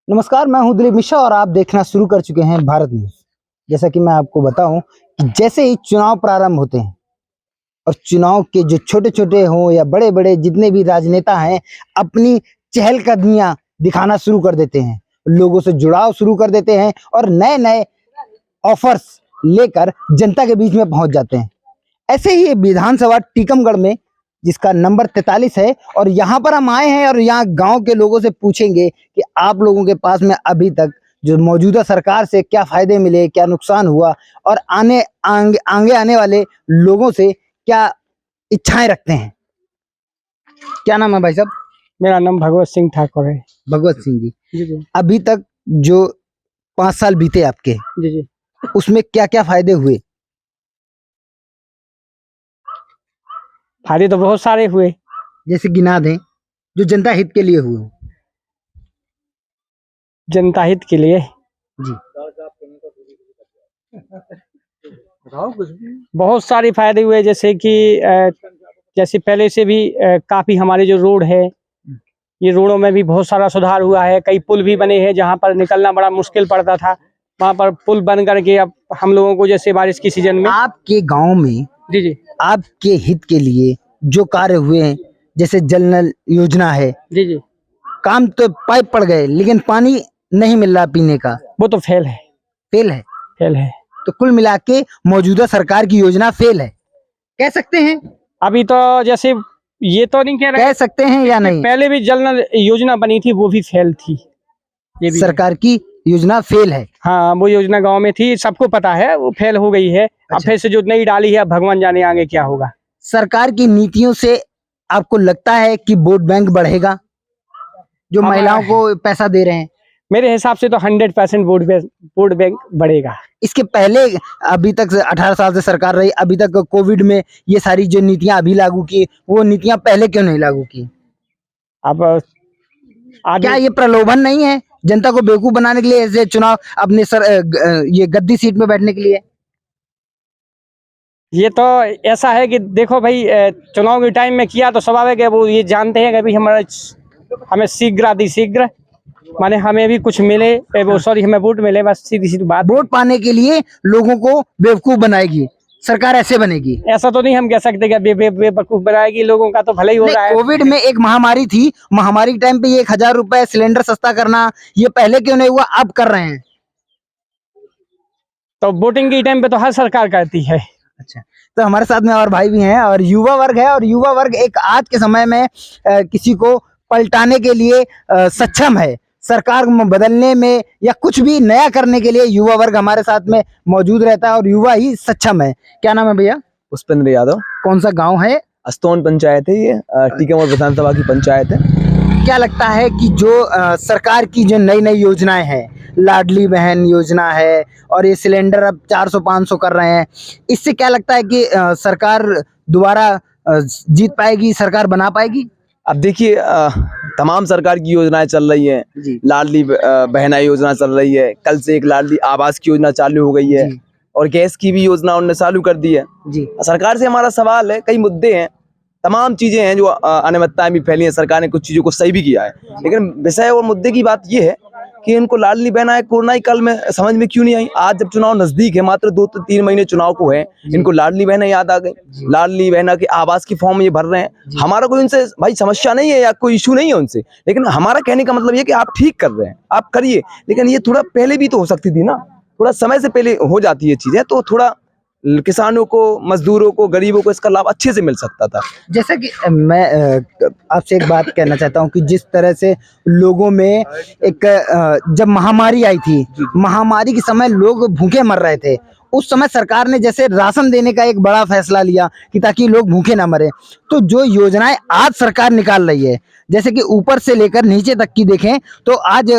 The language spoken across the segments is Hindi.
नमस्कार, मैं हूं दिलीप मिश्रा और आप देखना शुरू कर चुके हैं भारत न्यूज। जैसा कि मैं आपको बताऊं कि जैसे ही चुनाव प्रारंभ होते हैं और चुनाव के जो छोटे छोटे हों या बड़े बड़े जितने भी राजनेता हैं अपनी चहलकदमियां दिखाना शुरू कर देते हैं, लोगों से जुड़ाव शुरू कर देते हैं और नए नए ऑफर्स लेकर जनता के बीच में पहुंच जाते हैं। ऐसे ही विधानसभा टीकमगढ़ में जिसका नंबर 43 है और यहाँ पर हम आए हैं और यहाँ गांव के लोगों से पूछेंगे कि आप लोगों के पास में अभी तक जो मौजूदा सरकार से क्या फायदे मिले, क्या नुकसान हुआ और आगे आने वाले लोगों से क्या इच्छाएं रखते हैं। क्या नाम है भाई साहब? मेरा नाम भगवत सिंह ठाकुर है। भगवत सिंह जी, जी अभी तक जो 5 साल बीते आपके, जी उसमें क्या क्या फायदे हुए? फायदे तो बहुत सारे हुए। जैसे गिना दें जो जनता हित के लिए हुए। जनता हित के लिए जी बहुत सारे फायदे हुए, जैसे कि जैसे पहले से भी काफी हमारे जो रोड है, ये रोडों में भी बहुत सारा सुधार हुआ है। कई पुल भी बने हैं जहाँ पर निकलना बड़ा मुश्किल पड़ता था, वहाँ पर पुल बन करके अब हम लोगों को जैसे बारिश की सीजन में आपके गांव में जी आपके हित के लिए जो कार्य हुए हैं, जैसे जल नल योजना है, जी काम तो पाइप पड़ गए लेकिन पानी नहीं मिल रहा पीने का, वो तो फेल है। फेल है। तो कुल मिला के मौजूदा सरकार की योजना फेल है, कह सकते हैं? अभी तो जैसे ये तो नहीं कह रहे, कह सकते हैं या नहीं? पहले भी जल नल योजना बनी थी, वो भी फेल थी। ये भी सरकार की योजना फेल है। हाँ, वो योजना गांव में थी, सबको पता है, वो फेल हो गई है। अब फिर से जो नई डाली है, भगवान जाने आगे क्या होगा। सरकार की नीतियों से आपको लगता है कि वोट बैंक बढ़ेगा, जो महिलाओं को पैसा दे रहे हैं? मेरे हिसाब से तो 100% वोट बैंक बढ़ेगा। इसके पहले अभी तक 18 साल से सरकार रही, अभी तक कोविड में ये सारी जो नीतियां अभी लागू की, वो नीतियां पहले क्यों नहीं लागू की? अब क्या ये प्रलोभन नहीं है जनता को बेवकूफ बनाने के लिए, ऐसे चुनाव अपने ये गद्दी सीट में बैठने के लिए? ये तो ऐसा है कि देखो भाई, चुनाव के टाइम में किया तो स्वाभाविक है, वो ये जानते हैं कि भाई हमें शीघ्र माने हमें भी कुछ मिले, वो सॉरी हमें वोट मिले, बस सीधी सी बात। वोट पाने के लिए लोगों को बेवकूफ बनाएगी सरकार, ऐसे बनेगी? ऐसा तो नहीं हम कह सकते कि बेवकूफ बनाएगी, लोगों का तो भले ही हो रहा है। कोविड में एक महामारी थी, महामारी के टाइम पे ये 1000 रुपए सिलेंडर सस्ता करना, ये पहले क्यों नहीं हुआ, अब कर रहे हैं? तो वोटिंग के टाइम पे तो हर सरकार करती है। अच्छा, तो हमारे साथ में और भाई भी हैं और युवा वर्ग है, और युवा वर्ग एक आज के समय में किसी को पलटाने के लिए सक्षम है, सरकार बदलने में या कुछ भी नया करने के लिए युवा वर्ग हमारे साथ में मौजूद रहता है और युवा ही सक्षम है। क्या नाम है भैया? पुष्पेंद्र यादव। कौन सा गांव है? अस्तौन पंचायत है, ये टीकमगढ़ विधानसभा की पंचायत है। क्या लगता है कि जो सरकार की जो नई नई योजनाएं हैं, लाडली बहन योजना है और ये सिलेंडर अब 400-500 कर रहे हैं, इससे क्या लगता है कि सरकार दोबारा जीत पाएगी, सरकार बना पाएगी? अब देखिए, तमाम सरकार की योजनाएं चल रही हैं। लाडली बहना योजना चल रही है, कल से एक लाडली आवास की योजना चालू हो गई है और गैस की भी योजना उन्होंने चालू कर दी है। सरकार से हमारा सवाल है, कई मुद्दे हैं, तमाम चीजें हैं जो अनियमितताएं भी फैली हैं, सरकार ने कुछ चीजों को सही भी किया है, लेकिन विषय और मुद्दे की बात यह है कि इनको लाडली बहना कोरोना काल में समझ में क्यों नहीं आई। आज जब चुनाव नजदीक है, मात्र 2-3 महीने चुनाव को है, इनको लाडली बहना याद आ गई। लाडली बहना के आवास की फॉर्म ये भर रहे हैं। हमारा कोई उनसे भाई समस्या नहीं है या कोई इशू नहीं है उनसे, लेकिन हमारा कहने का मतलब ये कि आप ठीक कर रहे हैं, आप करिए, लेकिन ये थोड़ा पहले भी तो हो सकती थी ना, थोड़ा समय से पहले हो जाती है चीजें, तो थोड़ा किसानों को, मजदूरों को, गरीबों को इसका लाभ अच्छे से मिल सकता था। जैसे कि मैं आपसे एक बात कहना चाहता हूँ कि जिस तरह से लोगों में एक जब महामारी आई थी, महामारी के समय लोग भूखे मर रहे थे, उस समय सरकार ने जैसे राशन देने का एक बड़ा फैसला लिया कि ताकि लोग भूखे ना मरे। तो जो योजनाएं आज सरकार निकाल रही है, जैसे कि ऊपर से लेकर नीचे तक की देखें तो आज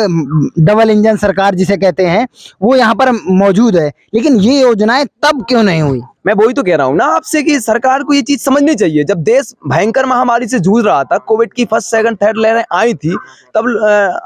डबल इंजन सरकार जिसे कहते हैं वो यहाँ पर मौजूद है, लेकिन ये योजनाएं तब क्यों नहीं हुई? मैं वही तो कह रहा हूँ ना आपसे कि सरकार को ये चीज समझनी चाहिए। जब देश भयंकर महामारी से जूझ रहा था, कोविड की फर्स्ट सेकंड थर्ड लहरें आई थी, तब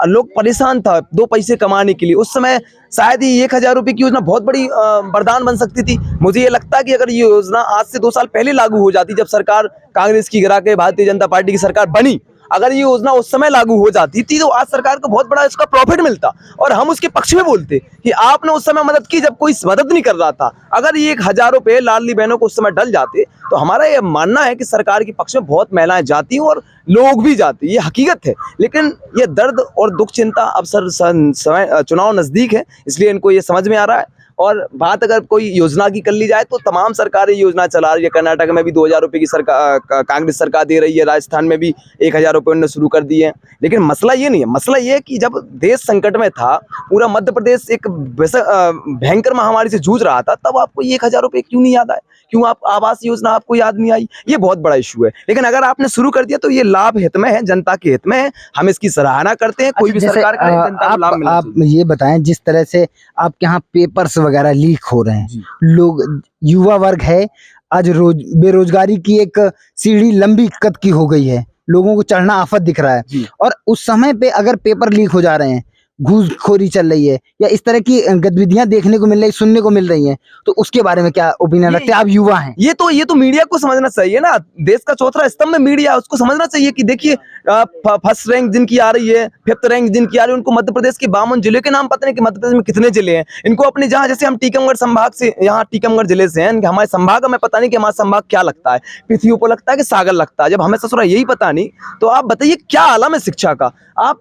लोग परेशान था 2 पैसे कमाने के लिए। उस समय शायद ही 1000 रुपए की योजना बहुत बड़ी वरदान बन सकती थी। मुझे ये लगता है कि अगर ये योजना आज से 2 साल पहले लागू हो जाती, जब सरकार कांग्रेस की गिरा के भारतीय जनता पार्टी की सरकार बनी, अगर ये योजना उस समय लागू हो जाती थी तो आज सरकार को बहुत बड़ा इसका प्रॉफिट मिलता और हम उसके पक्ष में बोलते कि आपने उस समय मदद की जब कोई मदद नहीं कर रहा था। अगर ये 1000 रुपए लाडली बहनों को उस समय डल जाते तो हमारा ये मानना है कि सरकार के पक्ष में बहुत महिलाएं जाती हैं और लोग भी जाते हैं, ये हकीकत है। लेकिन ये दर्द और दुख चिंता अब समय चुनाव नजदीक है इसलिए इनको ये समझ में आ रहा है। और बात अगर कोई योजना की कर ली जाए तो तमाम सरकारें योजना चला रही है। कर्नाटक में भी 2000 रुपए की सरकार कांग्रेस सरकार दे रही है, राजस्थान में भी 1000 रुपए उन्होंने शुरू कर दिए हैं। लेकिन मसला ये नहीं है, मसला ये है कि जब देश संकट में था, पूरा मध्य प्रदेश एक भयंकर महामारी से जूझ रहा था, तब आपको ये 1000 रुपए क्यों नहीं याद आए? क्यों आप आवास योजना आपको याद नहीं आई? ये बहुत बड़ा इशू है। लेकिन अगर आपने शुरू कर दिया तो ये लाभ हित में है, जनता के हित में है, हम इसकी सराहना करते हैं। कोई भी सरकार करे, जनता को लाभ मिलना आप ये बताएं, जिस तरह से आपके यहाँ पेपर्स वगैरह लीक हो रहे हैं, लोग, युवा वर्ग है आज बेरोजगारी की एक सीढ़ी लंबी कद की हो गई है, लोगों को चढ़ना आफत दिख रहा है। और उस समय पे अगर पेपर लीक हो जा रहे हैं, घूसखोरी चल रही है या इस तरह की गतिविधियां देखने को मिल रही, सुनने को मिल रही हैं, तो उसके बारे में क्या ओपिनियन रखते हैं? आप युवा हैं। ये तो मीडिया को समझना चाहिए ना। देश का चौथा स्तंभ में मीडिया, उसको समझना चाहिए कि देखिए फर्स्ट रैंक जिनकी आ रही है, 5th रैंक जिनकी आ रही है, उनको मध्य प्रदेश के 52 जिले के नाम पता नहीं कि मध्य प्रदेश में कितने जिले हैं। इनको अपने जहाँ, जैसे हम टीकमगढ़ संभाग से, यहाँ टीकमगढ़ जिले से हैं, हमारे संभाग हमें पता नहीं कि हमारा संभाग क्या लगता है, पृथ्वी ऊपर लगता है कि सागर लगता है। जब हमें ससुरा यही पता नहीं, तो आप बताइए क्या आलम है शिक्षा का। आप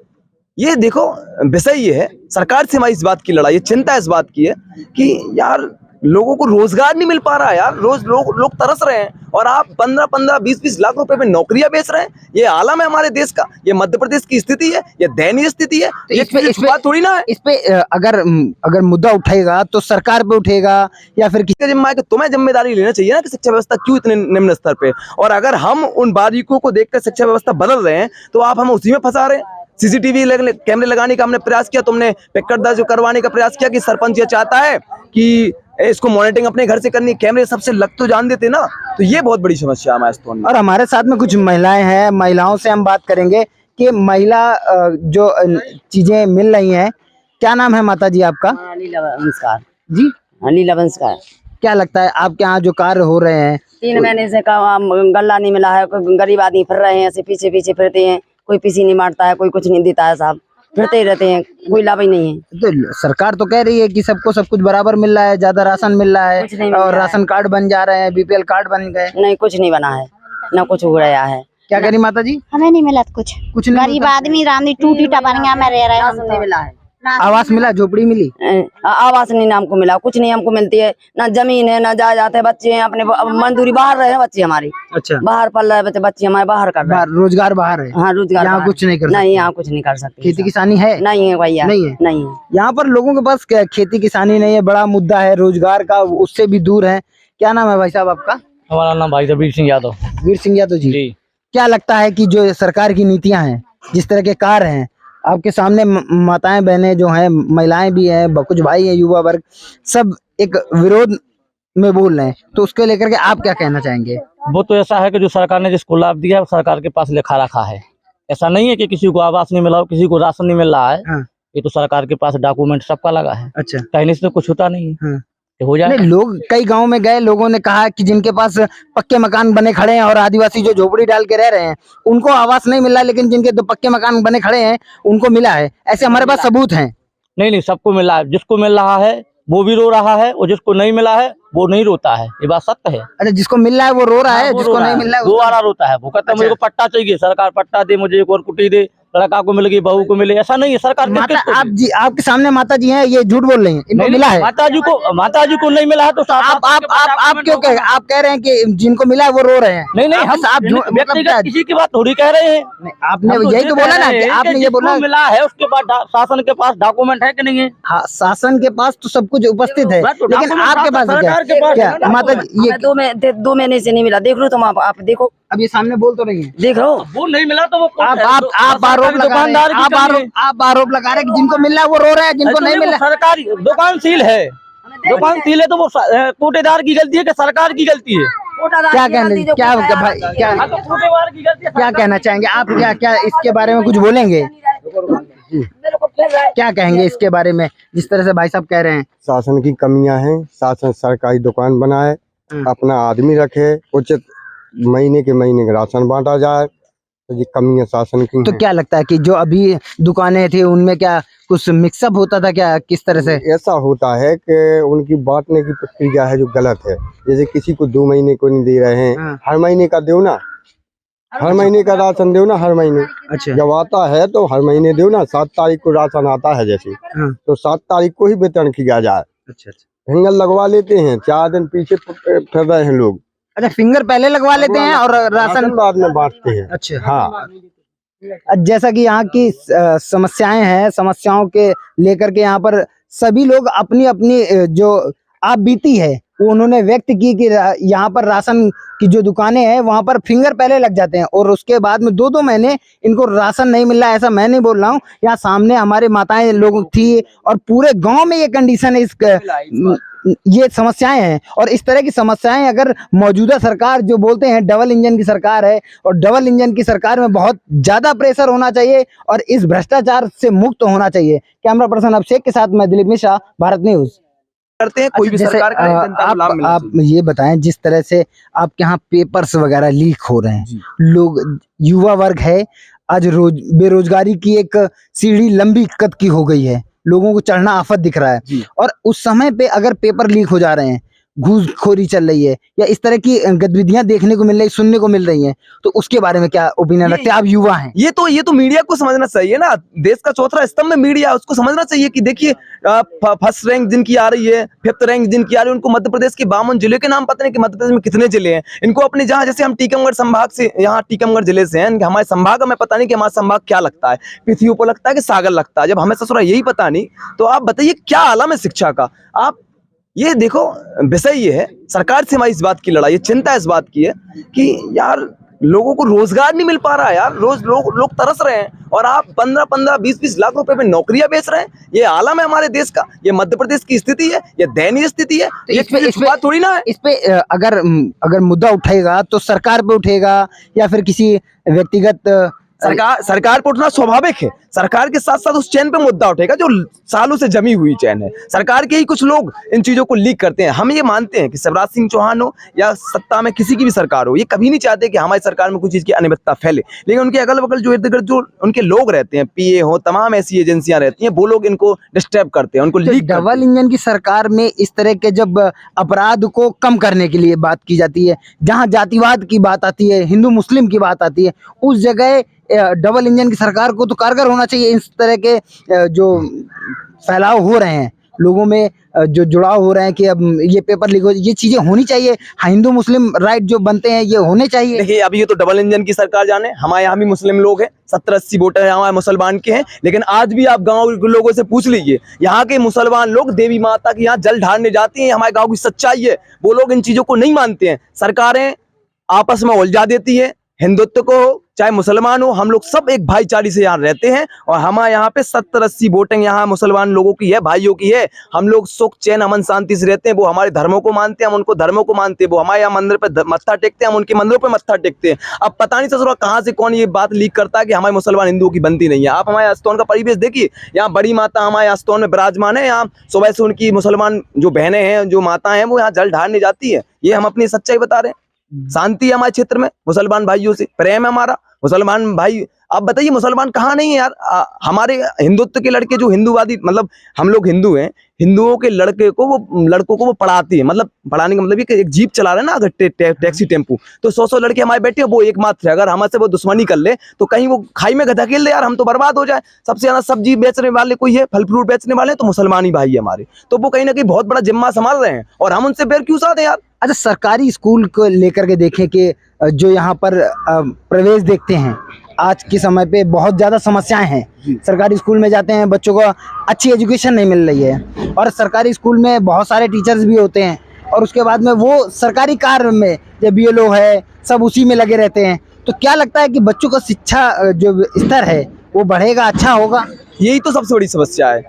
ये देखो, विषय ये है, सरकार से हमारी इस बात की लड़ाई है, चिंता इस बात की है कि यार लोगों को रोजगार नहीं मिल पा रहा है यार, रोज लोग तरस रहे हैं और आप 15-15, 20-20 लाख रुपए में नौकरियां बेच रहे हैं। ये आलम है हमारे देश का, ये मध्य प्रदेश की स्थिति है, ये दयनीय स्थिति है। तो इस पे थोड़ी ना है। इस पे अगर मुद्दा उठेगा तो सरकार पे उठेगा या फिर किसका जिम्मा है? कि तुम्हें जिम्मेदारी लेना चाहिए ना कि शिक्षा व्यवस्था क्यों इतने निम्न स्तर पे। और अगर हम उन बारीकों को देखकर शिक्षा व्यवस्था बदल रहे हैं तो आप हम उसी में फंसा रहे हैं। सीसीटीवी कैमरे लगाने का हमने प्रयास किया, तुमने पिक्चर दर्ज करवाने का प्रयास किया कि सरपंच ये चाहता है कि इसको मॉनिटरिंग अपने घर से करनी, कैमरे सबसे लग तो जान देते ना। तो ये बहुत बड़ी समस्या है हमारे में। और हमारे साथ में कुछ महिलाएं हैं, महिलाओं से हम बात करेंगे कि महिला जो चीजें मिल रही हैं। क्या नाम है माता जी आपका? लीला वंशकार जी, लीला वंशकार। क्या लगता है आपके यहाँ जो कार्य हो रहे हैं? 3 महीने से गल्ला नहीं मिला है, गरीब आदमी फिर रहे हैं, ऐसे पीछे पीछे फिरते हैं, कोई पीसी नहीं मारता है, कोई कुछ नहीं देता है, साहब फिरते ही रहते हैं, कोई लाभ ही नहीं है। तो सरकार तो कह रही है कि सबको सब कुछ बराबर मिल रहा है, ज्यादा राशन मिल रहा है और राशन कार्ड बन जा रहे हैं, बीपीएल कार्ड बन गए। नहीं, कुछ नहीं बना है, ना कुछ हो रहा है। क्या करी माता जी? हमें नहीं मिला कुछ नहीं। गरीब आदमी रानी टूटी टपनिया में रह रहे हैं। नहीं मिला है, आवास मिला, झोपड़ी मिली? आवास नहीं, हमको मिला कुछ नहीं, हमको मिलती है ना जमीन है ना जायदाद है। बच्चे हैं अपने मजदूरी, बाहर रहे हैं बच्चे हमारे। अच्छा, बाहर पल रहे बच्चे हमारे, बाहर कर रहे हैं, रोजगार बाहर है। हाँ, रोजगार यहाँ कुछ नहीं कर नहीं, यहाँ कुछ नहीं कर सकते। खेती किसानी है? नहीं है भैया, नहीं है, नहीं है। यहाँ पर लोगों के पास खेती किसानी नहीं है, बड़ा मुद्दा है रोजगार का, उससे भी दूर है। क्या नाम है भाई साहब आपका? हमारा नाम भाई वीर सिंह यादव। वीर सिंह यादव जी, क्या लगता है कि जो सरकार की नीतियां हैं, जिस तरह के कार्य हैं, आपके सामने माताएं बहनें जो हैं, महिलाएं भी हैं, कुछ भाई हैं, युवा वर्ग, सब एक विरोध में बोल रहे हैं, तो उसको लेकर के आप क्या कहना चाहेंगे? वो तो ऐसा है कि जो सरकार ने जिसको लाभ दिया है वो सरकार के पास लेखा रखा है। ऐसा नहीं है कि किसी को आवास नहीं मिला हो, किसी को राशन नहीं मिल रहा है। हाँ। ये तो सरकार के पास डॉक्यूमेंट सबका लगा है। अच्छा, कहने से तो कुछ होता नहीं है। हाँ। हो जाए। लोग कई गांव में गए, लोगों ने कहा कि जिनके पास पक्के मकान बने खड़े हैं और आदिवासी जो झोपड़ी डाल के रह रहे हैं उनको आवास नहीं मिला, लेकिन जिनके 2 पक्के मकान बने खड़े हैं उनको मिला है। ऐसे हमारे पास सबूत हैं। नहीं, सबको मिला है। जिसको मिल रहा है वो भी रो रहा है और जिसको नहीं मिला है वो नहीं रोता है। ये बात सत्य है। अरे जिसको मिल रहा है वो रो रहा है, जिसको नहीं मिल रहा है वो वाला रोता है। वो कहता है मुझे पट्टा चाहिए, सरकार पट्टा दे, मुझे एक और कुटी दे, लड़का को मिल गई, बहू को मिले। ऐसा नहीं है सरकार। आपके सामने माता जी हैं, ये झूठ बोल रही हैं, इनको मिला है। माता जी को नहीं मिला है तो आप क्यों आप कह रहे हैं कि जिनको मिला है वो रो रहे हैं? नहीं, हम व्यक्तिगत किसी की बात थोड़ी कह रहे हैं। आपने यही तो बोला ना कि आपने ये बोला मिला है, उसके बाद शासन के पास डॉक्यूमेंट है कि नहीं है? हाँ, शासन के पास तो सब कुछ उपस्थित है, लेकिन आपके पास क्या माता जी? ये 2 महीने से नहीं मिला। देख लो तुम, आप देखो, अब ये सामने बोल तो रही है। देख लो, वो नहीं मिला तो वो आप आरोप लगा रहे हैं कि जिनको मिल रहा है वो रो रहे हैं, जिनको नहीं मिल रहा। सरकारी दुकान सील है, दुकान सील है तो वो कोटेदार की गलती है कि सरकार की गलती है? क्या कहना चाहेंगे आप? क्या इसके बारे में कुछ बोलेंगे? क्या कहेंगे इसके बारे में, जिस तरह से भाई साहब कह रहे हैं? शासन की कमियां हैं। शासन सरकारी दुकान बनाए, अपना आदमी रखे, उचित महीने के महीने का राशन बांटा जाए, तो ये कमियां शासन की तो हैं। क्या लगता है कि जो अभी दुकानें थी उनमें क्या कुछ मिक्सअप होता था क्या, किस तरह से? ऐसा होता है कि उनकी बांटने की प्रक्रिया है जो गलत है। जैसे किसी को 2 महीने को नहीं दे रहे हैं, हाँ। हर महीने का दो ना, हर महीने का राशन दो ना, हर महीने अच्छा। जब आता है तो हर महीने दो ना। 7 तारीख को राशन आता है जैसे, हाँ। तो 7 तारीख को ही वितरण किया जाए। अच्छा अच्छा। फिंगर लगवा लेते हैं, 4 दिन पीछे फिर रहे हैं लोग। अच्छा, फिंगर पहले लगवा लेते हैं और राशन बाद में बांटते हैं। अच्छा। हाँ, जैसा कि यहाँ की समस्याएं हैं, समस्याओं के लेकर के यहाँ पर सभी लोग अपनी अपनी जो आप बीती है वो उन्होंने व्यक्त की कि यहाँ पर राशन की जो दुकानें हैं वहां पर फिंगर पहले लग जाते हैं और उसके बाद में 2-2 महीने इनको राशन नहीं मिल रहा है। ऐसा मैं नहीं बोल रहा हूँ, यहाँ सामने हमारे माताएं लोग थी और पूरे गांव में ये कंडीशन है, ये समस्याएं हैं। और इस तरह की समस्याएं अगर मौजूदा सरकार जो बोलते हैं डबल इंजन की सरकार है, और डबल इंजन की सरकार में बहुत ज्यादा प्रेशर होना चाहिए और इस भ्रष्टाचार से मुक्त होना चाहिए। कैमरा पर्सन अभिषेक के साथ मैं दिलीप मिश्रा, भारत न्यूज। करते हैं कोई भी जैसे, सरकार का जनता को लाभ मिलना आप चाहिए। ये बताएं, जिस तरह से आपके यहाँ पेपर्स वगैरह लीक हो रहे हैं, लोग युवा वर्ग है आज रोज बेरोजगारी की एक सीढ़ी लंबी कद की हो गई है, लोगों को चढ़ना आफत दिख रहा है। और उस समय पे अगर पेपर लीक हो जा रहे हैं, घूसखोरी चल रही है या इस तरह की गतिविधियां देखने को मिल रही, सुनने को मिल रही हैं, तो उसके बारे में क्या ओपिनियन रखते हैं? आप युवा हैं। ये तो मीडिया को समझना चाहिए ना। देश का चौथा स्तंभ में मीडिया, उसको समझना चाहिए कि देखिए फर्स्ट रैंक जिनकी आ रही है, 5th रैंक जिनकी आ रही है, उनको मध्य प्रदेश के 52 जिले के नाम पता नहीं कि मध्य प्रदेश में कितने जिले हैं। इनको अपने जहाँ, जैसे हम टीकमगढ़ संभाग से, यहाँ टीकमगढ़ जिले से हैं, हमारे संभाग हमें पता नहीं कि हमारा संभाग क्या लगता है, पृथ्वी पर लगता है कि सागर लगता है। जब हमें ससुरा यही पता नहीं, तो आप बताइए क्या आलम है शिक्षा का। आप ये देखो, विषय ये है, सरकार से हमारी इस बात की लड़ाई है, चिंता इस बात की है कि यार लोगों को रोजगार नहीं मिल पा रहा है यार। रोज लोग तरस रहे हैं और आप 15-15, 20-20 लाख रुपए में नौकरियां बेच रहे हैं। ये आलम है हमारे देश का, ये मध्य प्रदेश की स्थिति है, ये दयनीय स्थिति है। तो ये इस बात थोड़ी ना है। इस पे अगर मुद्दा उठेगा तो सरकार पे उठेगा या फिर किसी व्यक्तिगत सरकार पर उठना स्वाभाविक है। सरकार के साथ साथ उस चैन पे मुद्दा उठेगा जो सालों से जमी हुई चैन है। सरकार के ही कुछ लोग इन चीजों को लीक करते हैं। हम ये मानते हैं कि शिवराज सिंह चौहान हो या सत्ता में किसी की भी सरकार हो, ये कभी नहीं चाहते कि हमारी सरकार में कुछ चीज की अनियमितता फैले, लेकिन उनके अगल बगल जो इर्द गिर्द जो उनके लोग रहते हैं, पीए हो, तमाम ऐसी एजेंसियां रहती हैं, वो लोग इनको डिस्टर्ब करते हैं, उनको लीक डबल इंजन की सरकार में इस तरह के जब अपराध को कम करने के लिए बात की जाती है, जहां जातिवाद की बात आती है, हिंदू मुस्लिम की बात आती है, उस जगह डबल इंजन की सरकार को तो कारगर होना चाहिए। इस तरह के जो फैलाव हो रहे हैं, लोगों में जो जुड़ाव हो रहे हैं कि अब ये पेपर लीक हो, ये चीजें होनी चाहिए। हिंदू मुस्लिम राइट जो बनते हैं ये होने चाहिए। देखिए, अभी ये तो डबल इंजन की सरकार जाने, हमारे यहाँ भी मुस्लिम लोग हैं, 70-80 वोटर है हमारे मुसलमान के हैं, लेकिन आज भी आप गांव के लोगों से पूछ लीजिए, यहाँ के मुसलमान लोग देवी माता की यहाँ जल ढारने जाते हैं। हमारे गांव की सच्चाई है, वो लोग इन चीजों को नहीं मानते हैं। सरकारें आपस में उलझा देती है, हिंदुत्व को हो चाहे मुसलमान हो, हम लोग सब एक भाईचारे से यहाँ रहते हैं और हमारे यहाँ पे 70-80 वोटिंग यहाँ मुसलमान लोगों की है, भाइयों की है। हम लोग सुख चैन अमन शांति से रहते हैं। वो हमारे धर्मों को मानते हैं, हम उनको धर्मों को मानते हैं। वो हमारे यहाँ मंदिर पे मत्था टेकते हैं, हम उनके मंदिरों पे मत्था टेकते हैं। अब पता नहीं ससुरा कहाँ से कौन ये बात लीक करता है कि हमारे मुसलमान हिंदुओं की बनती नहीं है। आप हमारे आस्तौन का परिवेश देखिए, यहाँ बड़ी माता हमारे आस्तौन में विराजमान है, यहाँ सुबह से उनकी मुसलमान जो बहनें हैं, जो माता हैं, वो यहाँ जल ढारने जाती है। ये हम अपनी सच्चाई बता रहे हैं। शांति है हमारे क्षेत्र में, मुसलमान भाइयों से प्रेम है हमारा। मुसलमान भाई, आप बताइए मुसलमान कहाँ नहीं है यार। हमारे हिंदुत्व के लड़के जो हिंदूवादी, मतलब हम लोग हिंदू हैं, हिंदुओं के लड़कों को वो पढ़ाती है। मतलब पढ़ाने का मतलब ये कि एक जीप चला रहे हैं ना, अगर टैक्सी टेम्पू, तो 100 लड़के हमारे बैठे, वो एकमात्र है। अगर हमसे वो दुश्मनी कर ले तो कहीं वो खाई में धकेल दे यार, हम तो बर्बाद हो जाए। सबसे ज्यादा सब्जी बेचने वाले कोई है, फल फ्रूट बेचने वाले तो मुसलमान ही भाई है हमारे, तो वो कहीं ना कहीं बहुत बड़ा जिम्मा संभाल रहे हैं और हम उनसे बेर क्यों साथ हैं यार। अच्छा, सरकारी स्कूल को लेकर के देखें कि जो यहाँ पर प्रवेश देखते हैं, आज के समय पे बहुत ज़्यादा समस्याएं हैं। सरकारी स्कूल में जाते हैं, बच्चों को अच्छी एजुकेशन नहीं मिल रही है और सरकारी स्कूल में बहुत सारे टीचर्स भी होते हैं और उसके बाद में वो सरकारी कार्य में, जब BLO है, सब उसी में लगे रहते हैं। तो क्या लगता है कि बच्चों का शिक्षा जो स्तर है वो बढ़ेगा, अच्छा होगा? यही तो सबसे बड़ी समस्या है।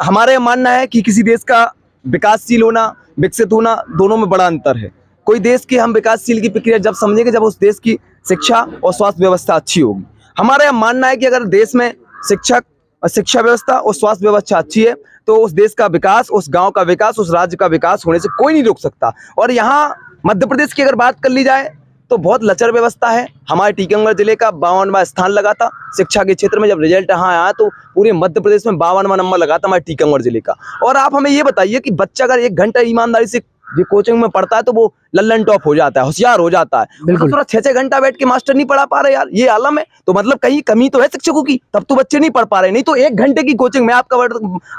हमारे मानना है कि किसी देश का विकासशील होना, विकसित होना, दोनों में बड़ा अंतर है। कोई देश की हम विकासशील की प्रक्रिया जब समझेंगे जब उस देश की शिक्षा और स्वास्थ्य व्यवस्था अच्छी होगी। हमारा यह मानना है कि अगर देश में शिक्षा व्यवस्था और स्वास्थ्य व्यवस्था अच्छी है तो उस देश का विकास, उस गांव का विकास, उस राज्य का विकास होने से कोई नहीं रोक सकता। और यहाँ मध्य प्रदेश की अगर बात कर ली जाए तो बहुत लचर व्यवस्था है। हमारे टीकमगढ़ जिले का 52वां स्थान लगा था शिक्षा के क्षेत्र में। जब रिजल्ट यहाँ आया तो पूरे मध्य प्रदेश में 52वां नंबर लगा था हमारे टीकमगढ़ जिले का। और आप हमें ये बताइए कि बच्चा अगर 1 घंटा ईमानदारी से ये कोचिंग में पढ़ता है तो वो लल्लन टॉप हो जाता है, होशियार हो जाता है। बिल्कुल। थोड़ा 6-6 घंटा बैठ के मास्टर नहीं पढ़ा पा रहे यार, ये आलम है। तो मतलब कहीं कमी तो है शिक्षकों की, तब तो बच्चे नहीं पढ़ पा रहे। नहीं तो 1 घंटे की कोचिंग में आपका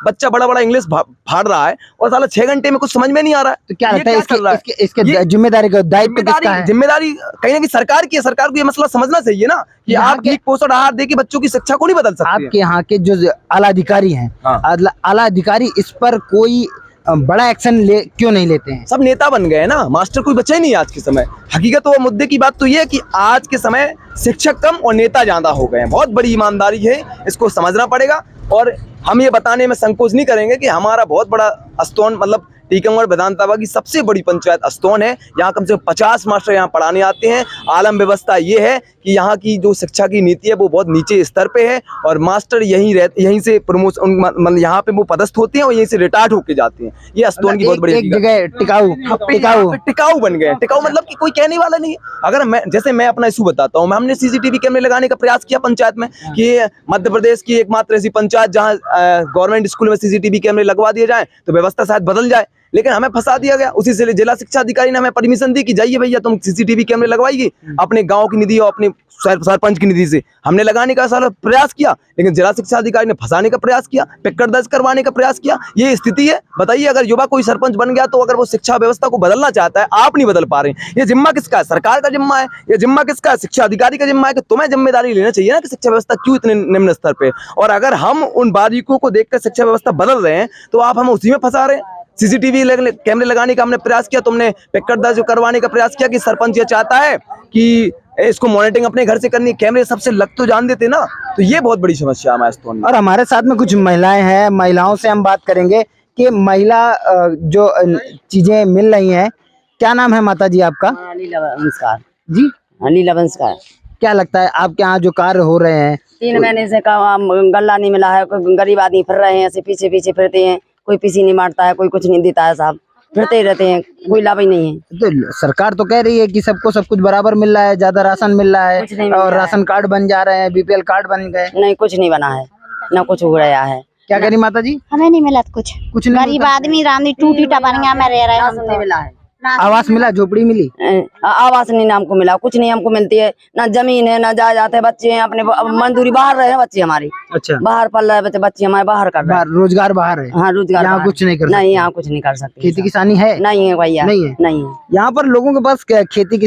बच्चा बड़ा इंग्लिश फाड़ रहा है और साला 6 घंटे में कुछ समझ में नहीं आ रहा है। तो क्या ये लगता है चल रहा है? इसके जिम्मेदारी का दायित्व किसका है? जिम्मेदारी कहीं ना कहीं सरकार की है। सरकार को ये मसला समझना चाहिए ना कि यहाँ आप ठीक पोषण आहार दे के बच्चों की शिक्षा को नहीं बदल सकते। आपके यहाँ के जो आला अधिकारी हैं, हाँ। आला अधिकारी इस पर कोई बड़ा एक्शन क्यों नहीं लेते हैं? सब नेता बन गए ना, मास्टर कोई बचा ही नहीं आज के समय। हकीकत और मुद्दे की बात तो ये है कि आज के समय शिक्षक कम और नेता ज्यादा हो गए हैं। बहुत बड़ी ईमानदारी है, इसको समझना पड़ेगा। और हम ये बताने में संकोच नहीं करेंगे कि हमारा बहुत बड़ा अस्तोन मतलब टीकमगढ़ विधानसभा की सबसे बड़ी पंचायत अस्तोन है। यहाँ कम से कम 50 मास्टर यहाँ पढ़ाने आते हैं। आलम व्यवस्था ये है कि यहाँ की जो शिक्षा की नीति है वो बहुत नीचे स्तर पे है और मास्टर यहीं से प्रमोशन मतलब यहाँ पे वो पदस्थ होते हैं और यहीं से रिटायर्ड होके जाते हैं। ये अस्तोन की बहुत बड़ी एक जगह टिकाऊ बन गए। टिकाऊ मतलब कि कोई कहने वाला नहीं है। अगर मैं अपना इशू बताता हूँ, हमने सीसीटीवी कैमरे लगाने का प्रयास किया पंचायत में कि मध्य प्रदेश की एकमात्र ऐसी पंचायत जहाँ गवर्नमेंट स्कूल में सीसीटीवी कैमरे लगवा दिए जाए तो व्यवस्था शायद बदल जाए। लेकिन हमें फंसा दिया गया। उसी से जिला शिक्षा अधिकारी ने हमें परमिशन दी कि जाइए भैया तुम सीसीटीवी कैमरे लगवाइए अपने गांव की निधि और अपने सरपंच की निधि से। हमने लगाने का सारा प्रयास किया, लेकिन जिला शिक्षा अधिकारी ने फंसाने का प्रयास किया, पिक्चर दर्ज करवाने का प्रयास किया। ये स्थिति है। बताइए, अगर युवा कोई सरपंच बन गया तो अगर वो शिक्षा व्यवस्था को बदलना चाहता है, आप नहीं बदल पा रहे हैं, ये जिम्मा किसका है? सरकार का जिम्मा है। ये जिम्मा किसका है? शिक्षा अधिकारी का जिम्मा है कि तुम्हें जिम्मेदारी लेना चाहिए ना कि शिक्षा व्यवस्था क्यों इतने निम्न स्तर पे। और अगर हम उन बारीकों को देखकर शिक्षा व्यवस्था बदल रहे हैं तो आप हमें उसी में फंसा रहे हैं। सीसीटीवी कैमरे लगाने का हमने प्रयास किया, तुमने पिक्चर दर्ज करवाने का प्रयास किया कि सरपंच ये चाहता है कि इसको मॉनिटरिंग अपने घर से करनी है, कैमरे सबसे लग तो जान देते ना। तो ये बहुत बड़ी समस्या है हमारे अस्तोन में। और हमारे साथ में कुछ महिलाएं हैं, महिलाओं से हम बात करेंगे कि महिला जो चीजें मिल रही हैं। क्या नाम है माता जी आपका? नीला बंसकार जी, नीला बंसकार। क्या लगता है आपके यहाँ जो कार्य हो रहे हैं? 3 महीने से गल्ला नहीं मिला है, कोई गरीब आदमी फिर रहे हैं, ऐसे पीछे पीछे फिरते हैं, कोई पीसी नहीं मारता है, कोई कुछ नहीं देता है, साहब फिरते ही रहते हैं, कोई लाभ ही नहीं है। तो सरकार तो कह रही है कि सबको सब कुछ बराबर मिल रहा है, ज्यादा राशन मिल रहा कुछ नहीं है मिल और रहा राशन कार्ड बन जा रहे हैं, बीपीएल कार्ड बन गए। नहीं, कुछ नहीं बना है, ना कुछ हो रहा है। क्या करी माता जी? हमें नहीं मिला कुछ नहीं गरीब आदमी रामदी टूटी टपरिया में रह रहे हैं। राशन नहीं मिला है, आवास मिला, झोपड़ी मिली? आवास नहीं हमको मिला, कुछ नहीं हमको मिलती है, ना जमीन है ना जायदाद है। बच्चे हैं अपने मजदूरी बाहर रहे हैं, बच्चे हमारी अच्छा, बाहर पल रहे हैं, बच्चे हमारे बाहर कर रहे हैं। रोजगार बाहर है। हाँ, रोजगार यहाँ बाहर। कुछ नहीं कर नहीं, यहाँ कुछ नहीं कर सकते। खेती किसानी है? नहीं है भैया, नहीं है। नहीं है। यहाँ पर लोगों के पास खेती